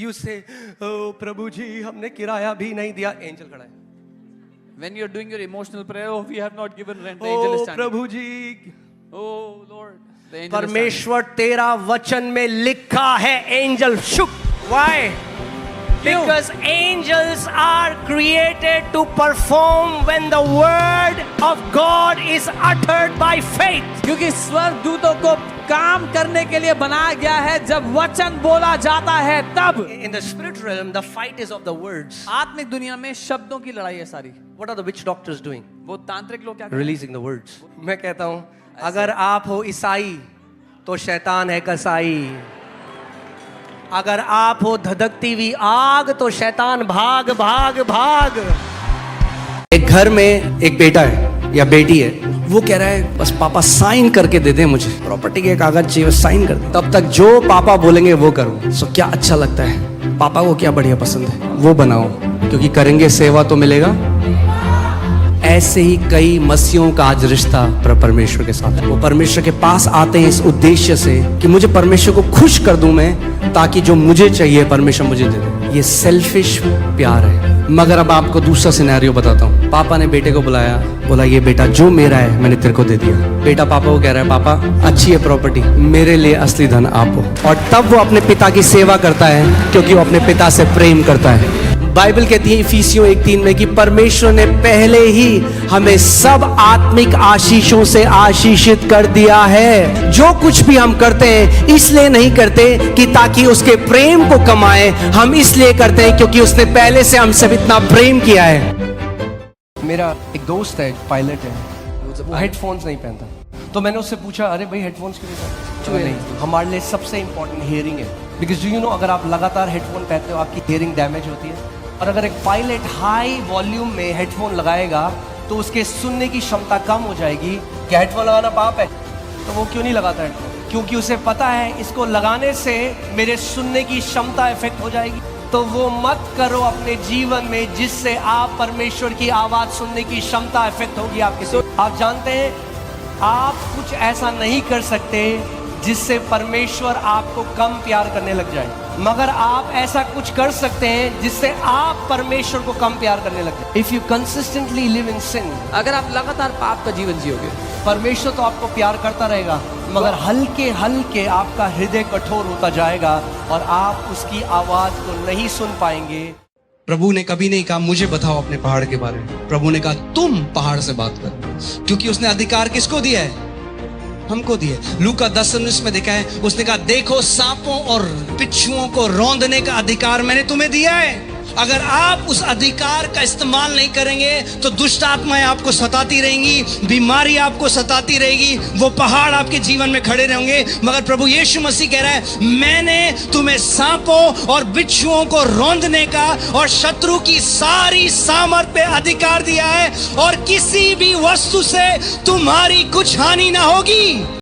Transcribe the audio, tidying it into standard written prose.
You say, oh प्रभु जी हमने किराया भी नहीं दिया, एंजल खड़ा है. When you're doing your emotional prayer, oh, we have not given rent. The angel is Oh standing. Prabhu ji, Oh Lord, the angel is standing. परमेश्वर तेरा वचन में लिखा है, एंजल शुक. Why? Because angels are created to perform when the word of God is uttered by faith. क्योंकि स्वर्गदूतों को काम करने के लिए बनाया गया है, जब वचन बोला जाता है तब. In the spirit realm, the fight is of the words. आत्मिक दुनिया में शब्दों की लड़ाई है सारी. What are the witch doctors doing? वो तांत्रिक लोग क्या करते हैं? Releasing the words. मैं कहता हूँ, अगर आप हो ईसाई तो शैतान है कसाई. अगर आप हो धधकती हुई आग तो शैतान भाग भाग भाग. एक घर में एक बेटा है या बेटी है, वो कह रहा है बस पापा साइन करके दे दे, मुझे प्रॉपर्टी के कागज चाहिए, साइन कर दे, तब तक जो पापा बोलेंगे वो करूं. सो क्या अच्छा लगता है, पापा को क्या बढ़िया पसंद है वो बनाओ, क्योंकि करेंगे सेवा तो मिलेगा. ऐसे ही कई मसीहों का आज रिश्ता परमेश्वर के साथ है. वो परमेश्वर के पास आते हैं इस उद्देश्य से कि मुझे परमेश्वर को खुश कर दूं मैं, ताकि जो मुझे चाहिए परमेश्वर मुझे दे दे. ये सेल्फिश प्यार है. मगर अब आपको दूसरा सिनेरियो बताता हूँ. पापा ने बेटे को बुलाया, बोला ये बेटा जो मेरा है मैंने तेरे को दे दिया. बेटा पापा को कह रहा है, पापा अच्छी है प्रॉपर्टी, मेरे लिए असली धन आप हो. और तब वो अपने पिता की सेवा करता है, क्योंकि वो अपने पिता से प्रेम करता है. बाइबल कहती है इफिसियों 1:3 में कि परमेश्वर ने पहले ही हमें सब आत्मिक आशीषों से आशीषित कर दिया है. जो कुछ भी हम करते हैं इसलिए नहीं करते कि ताकि उसके प्रेम को कमाए, हम इसलिए करते हैं क्योंकि उसने पहले से हमसे इतना प्रेम किया है. मेरा एक दोस्त है, पायलट है, वो हेडफोन्स नहीं पहनता. तो मैंने उससे पूछा, अरे भाई हेडफोन्स क्यों नहीं पहनते? नहीं, हमारे लिए सबसे इंपॉर्टेंट हियरिंग है. बिकॉज यू नो, अगर आप लगातार हेडफोन पहनते हो आपकी हियरिंग डैमेज होती है. और अगर एक पायलट हाई वॉल्यूम में हेडफोन लगाएगा तो उसके सुनने की क्षमता कम हो जाएगी. क्या हेडफोन लगाना पाप है? तो वो क्यों नहीं लगाता हेडफोन? क्योंकि उसे पता है इसको लगाने से मेरे सुनने की क्षमता इफेक्ट हो जाएगी. तो वो मत करो अपने जीवन में जिससे आप परमेश्वर की आवाज सुनने की क्षमता इफेक्ट होगी आपकी. आप जानते हैं आप कुछ ऐसा नहीं कर सकते जिससे परमेश्वर आपको कम प्यार करने लग जाए, मगर आप ऐसा कुछ कर सकते हैं जिससे आप परमेश्वर को कम प्यार करने लग जाए. If you consistently live in sin, अगर आप लगातार पाप का जीवन जियोगे, परमेश्वर तो आपको प्यार करता रहेगा, मगर हल्के हल्के आपका हृदय कठोर होता जाएगा और आप उसकी आवाज को नहीं सुन पाएंगे. प्रभु ने कभी नहीं कहा मुझे बताओ अपने पहाड़ के बारे में. प्रभु ने कहा तुम पहाड़ से बात कर, क्योंकि उसने अधिकार किसको दिया है? हमको दिया. लूका 10:19 में देखा है, उसने कहा देखो सांपों और बिच्छुओं को रौंदने का अधिकार मैंने तुम्हें दिया है. अगर आप उस अधिकार का इस्तेमाल नहीं करेंगे तो दुष्ट आत्माएं आपको सताती रहेंगी, बीमारी आपको सताती रहेगी, वो पहाड़ आपके जीवन में खड़े रहेंगे. मगर प्रभु यीशु मसीह कह रहा है मैंने तुम्हें सांपों और बिच्छुओं को रौंदने का और शत्रु की सारी सामर्थ पे अधिकार दिया है, और किसी भी वस्तु से तुम्हारी कुछ हानि ना होगी.